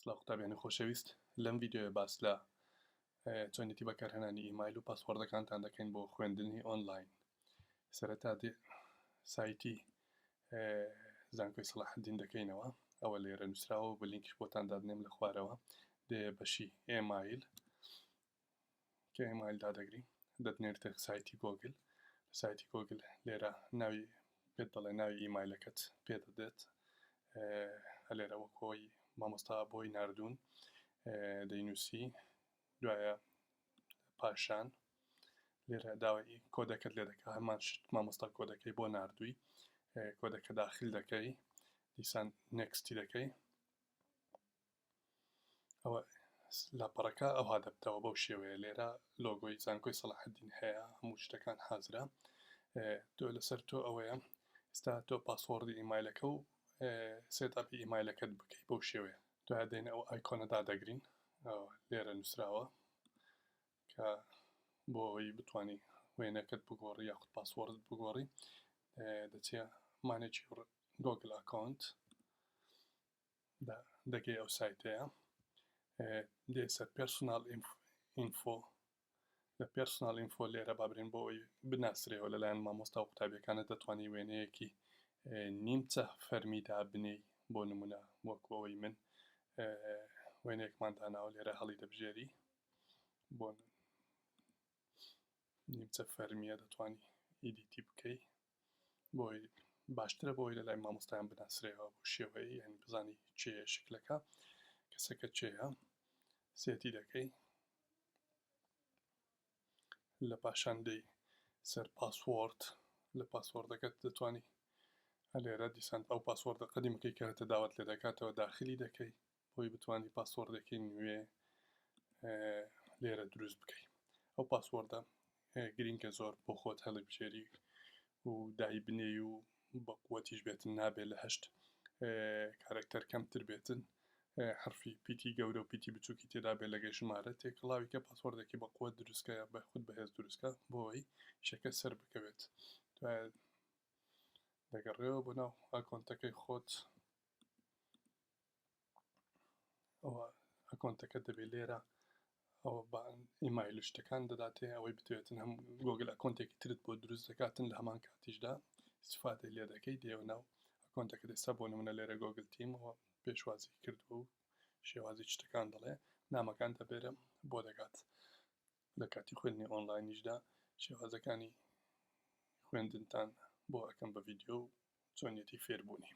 سڵاو قوتابیانی خۆشەویست لەم ڤیدیۆیە باس لە چۆنیتی بەکارهێنانی ئیمایل و پاسوەردەکانتان دەکەین بۆ خوێندنی ئۆنلاین. سەرەتا سایتی زانكۆی لاحدین دەکەینەوە، ئەوە لێرە نووسراوە بە لینکش بۆتان دادنێم لە خوارەوە. دێ بەشی ئێمایل کە ئێمایل دادەگرین دەتنێتە سایتی گۆگل. لە سایتی گۆگل لێرە ناوی پێت دەڵێ ناوی ئیمایلەکەت پێدەدێت، لێرە وەکۆی مامۆستا بۆی نردوون دەینووسی، دوایە پاشان لێرە داوای کۆدەکەت لێ دەکات، هەمان شت مامۆستا کۆدەکەی بۆ نردووی، کۆدەکە داخل دەکەی، دیسان نێکستی دەکەی، ئەوە لاپەڕەکە ئەوها دەبتەوە بەو شێوەیە. لێرە لۆگۆی زانكۆی لاحدین هەیە، هەموو شتەکان حازرە. تۆ لەسەر تۆ ئەوەیە ئێستا تۆ پاسۆردی ئیمایلەکە و سێتاپی ئیمایلەکەت بکەی بەو شێوەیە. دوایە دێنە ئەو ئایکۆنەدا دەگرین، لێرە نووسراوە کە بۆ ئەوەی بتوانی وێنەکەت بگۆڕی یاخود پاسوەردت بگۆڕی، دەچێ مانێکی گۆگل ئەکاونت دەگەی ئەو سایتەیە، دێ سەر پێرسۆناڵ ئینفۆ. لە پێرسۆناڵ ئینفۆ لێرە بابرین بۆ ئەوەی بناسرێەوە لەلایەن مامۆستا و قوتابیەکانت دەتوانی وێنەیەکی نیمچە فەرمیدا بنێی. بۆ نمونە وەکو ئەوەی من وێنەیەکمان داناوە لێرە هەڵی دەبژێری، بۆ نیمچە فەرمیە دەتوانی ئیدیتی بکەی، بۆی باشترە بۆی لەلای مامۆستایان بناسرێەوە بۆ شێوەیە، یعنی بزانی چێە شکلەکە، کەسەکە چێە، سێتی دەکەی، لە پاشان دەی سەر پاسوۆرد. لە پاسوۆردەکەت دەتوانی لێرە دیسان ئەو پاسوۆردە قەدیمەکەی کە هەتە داوات لێ دەکاتەوە داخلی دەکەی، بۆی بتوانی پاسوۆردەکەی نوێ لێرە دروست بکەی. ئەو پاسوۆردە گرینگە زۆر بۆ خۆت هەڵبژێری و دای بنێی و بە قووەتیش بێتن، نابێت لە 8 کارکتەر کەمتر بێتن، حرفی پیتی گەورە و پیتی بچووکی تێدا بێت لەگەی ژمارە تێکڵاوی کە پاسوۆردێکی بە قووەت دروستکە یا بە خود بەهێز دروستکە بۆ ئەوەی شەکە سەر بکەوێت. دوایە دەگەڕێەوە بۆ ناو ئەکاونتەکەی خۆت، ئەوە ئەکاونتەکە دەبێت لێرە ئەوە بە ئیمایل شتەکان دەداتێ، ئەوەی بتوێتن هەم گۆگل ئەکاونتێکی ترت بۆ دروست دەکاتن، لە هەمان کاتیشدا استیفادەی لێ دەکەی، دێوە ناو ئەکاونتەکە دەستا بۆ نمونە لێرە گۆگل تیمەوە پێشوازی کردووە و شێوازی شتەکان دەڵێ، نامەکان دەبێرە بۆ دەگات. لە کاتی خوێندنی ئۆنلاینیشدا شێوازەکانی خوێندنتان بۆ ئەەکەم بە ڤیدیۆ و چۆنیەتی فێربوونی.